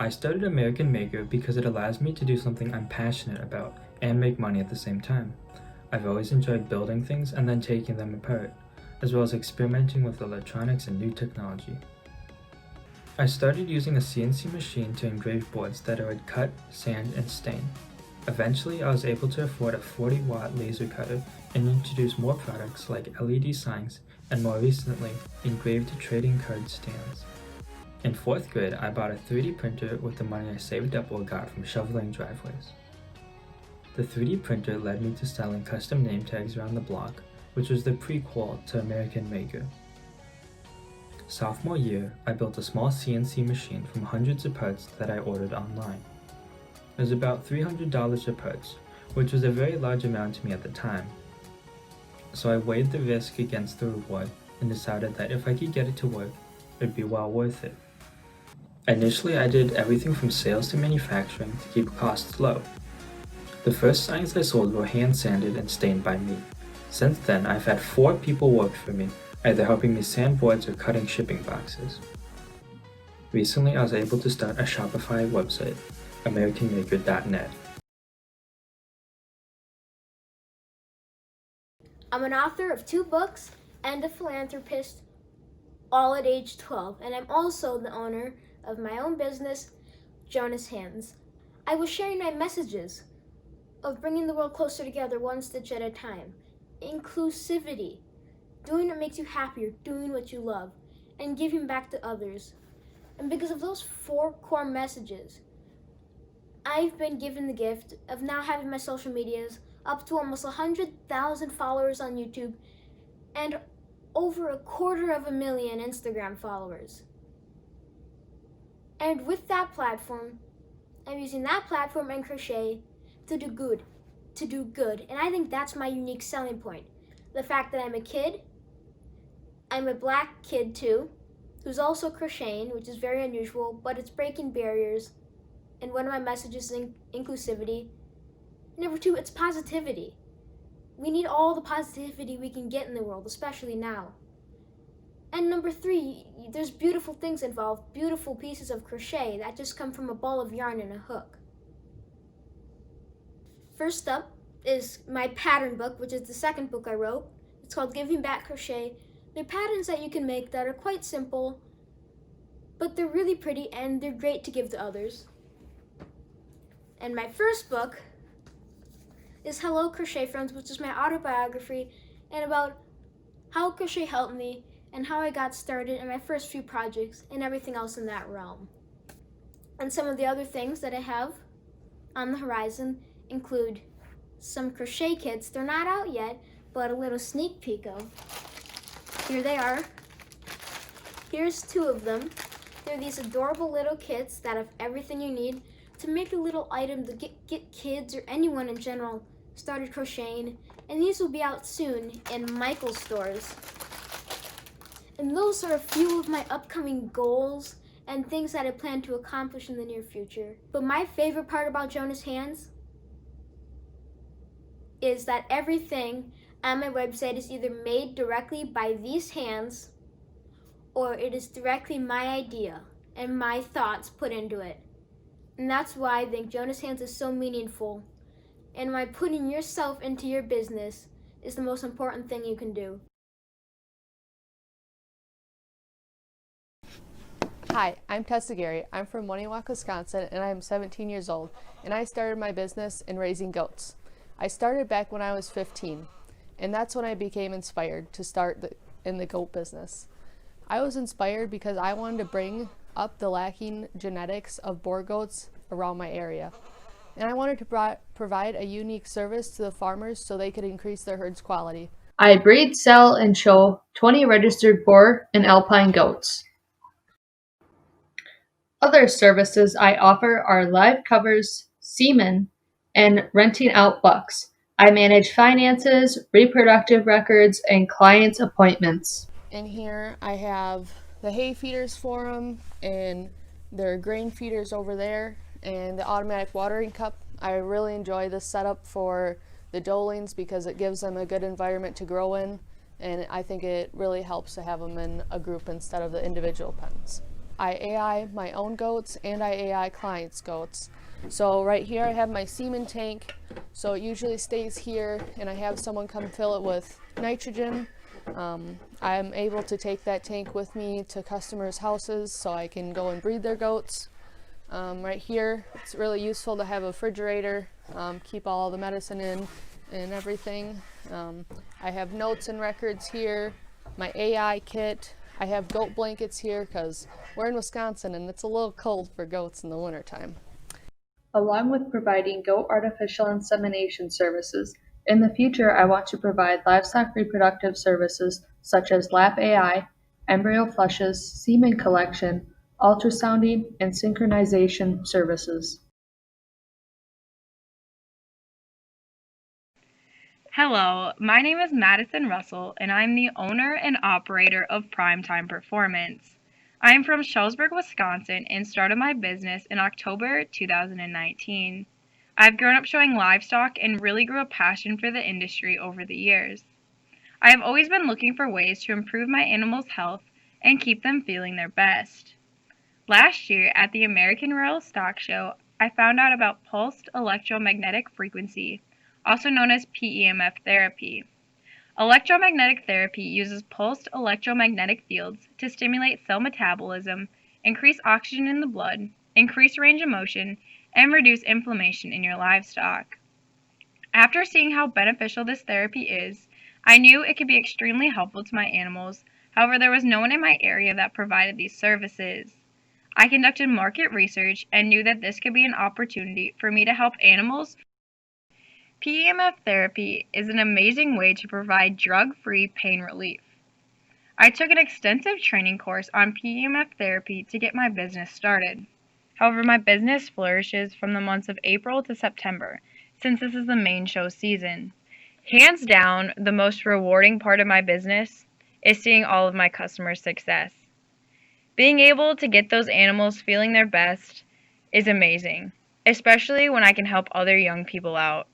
I studied American Maker because it allows me to do something I'm passionate about and make money at the same time. I've always enjoyed building things and then taking them apart, as well as experimenting with electronics and new technology. I started using a CNC machine to engrave boards that I would cut, sand, and stain. Eventually, I was able to afford a 40-watt laser cutter and introduce more products like LED signs and more recently, engraved trading card stands. In 4th grade, I bought a 3D printer with the money I saved up or got from shoveling driveways. The 3D printer led me to selling custom name tags around the block, which was the prequel to American Maker. Sophomore year, I built a small CNC machine from hundreds of parts that I ordered online. It was about $300 a parts, which was a very large amount to me at the time. So I weighed the risk against the reward and decided that if I could get it to work, it would be well worth it. Initially, I did everything from sales to manufacturing to keep costs low. The first signs I sold were hand sanded and stained by me. Since then, I've had 4 people work for me, either helping me sand boards or cutting shipping boxes. Recently, I was able to start a Shopify website, AmericanMaker.net. I'm an author of 2 books and a philanthropist, all at age 12, and I'm also the owner of my own business, JONAH's Hands. I was sharing my messages of bringing the world closer together one stitch at a time, inclusivity, doing what makes you happier, doing what you love, and giving back to others. And because of those 4 core messages, I've been given the gift of now having my social medias up to almost 100,000 followers on YouTube and over 250,000 Instagram followers. And with that platform, I'm using that platform and crochet to do good. And I think that's my unique selling point. The fact that I'm a kid, I'm a black kid too, who's also crocheting, which is very unusual, but it's breaking barriers. And one of my messages is inclusivity. Number 2, it's positivity. We need all the positivity we can get in the world, especially now. And number 3, there's beautiful things involved, beautiful pieces of crochet that just come from a ball of yarn and a hook. First up is my pattern book, which is the 2nd book I wrote. It's called Giving Back Crochet. They're patterns that you can make that are quite simple, but they're really pretty and they're great to give to others. And my first book is Hello Crochet Friends, which is my autobiography and about how crochet helped me and how I got started in my first few projects and everything else in that realm. And some of the other things that I have on the horizon include some crochet kits. They're not out yet, but a little sneak peek of. Here they are. Here's 2 of them. They're these adorable little kits that have everything you need to make a little item to get kids or anyone in general started crocheting. And these will be out soon in Michael's stores. And those are a few of my upcoming goals and things that I plan to accomplish in the near future. But my favorite part about JONAH's Hands is that everything on my website is either made directly by these hands or it is directly my idea and my thoughts put into it. And that's why I think JONAH's Hands is so meaningful and why putting yourself into your business is the most important thing you can do. Hi, I'm TESSA GEHRI. I'm from Wonewoc, Wisconsin, and I'm 17 years old, and I started my business in raising goats. I started back when I was 15, and that's when I became inspired to start in the goat business. I was inspired because I wanted to bring up the lacking genetics of Boer goats around my area, and I wanted to provide a unique service to the farmers so they could increase their herd's quality. I breed, sell, and show 20 registered Boer and Alpine goats. Other services I offer are live covers, semen, and renting out bucks. I manage finances, reproductive records, and clients' appointments. In here I have the hay feeders for them, and there are grain feeders over there, and the automatic watering cup. I really enjoy this setup for the doelings because it gives them a good environment to grow in, and I think it really helps to have them in a group instead of the individual pens. I AI my own goats and I AI clients' goats. So right here I have my semen tank, so it usually stays here and I have someone come fill it with nitrogen. I'm able to take that tank with me to customers' houses so I can go and breed their goats. Right here it's really useful to have a refrigerator, keep all the medicine in and everything. I have notes and records here, my AI kit. I have goat blankets here because we're in Wisconsin and it's a little cold for goats in the wintertime. Along with providing goat artificial insemination services, in the future I want to provide livestock reproductive services such as lap AI, embryo flushes, semen collection, ultrasounding, and synchronization services. Hello, my name is Madison Russell, and I'm the owner and operator of Primetime Performance. I am from Shullsburg, Wisconsin, and started my business in October 2019. I've grown up showing livestock and really grew a passion for the industry over the years. I have always been looking for ways to improve my animals' health and keep them feeling their best. Last year, at the American Royal Stock Show, I found out about pulsed electromagnetic frequency, also known as PEMF therapy. Electromagnetic therapy uses pulsed electromagnetic fields to stimulate cell metabolism, increase oxygen in the blood, increase range of motion, and reduce inflammation in your livestock. After seeing how beneficial this therapy is, I knew it could be extremely helpful to my animals. However, there was no one in my area that provided these services. I conducted market research and knew that this could be an opportunity for me to help animals. PEMF therapy is an amazing way to provide drug-free pain relief. I took an extensive training course on PEMF therapy to get my business started. However, my business flourishes from the months of April to September, since this is the main show season. Hands down, the most rewarding part of my business is seeing all of my customers' success. Being able to get those animals feeling their best is amazing, especially when I can help other young people out.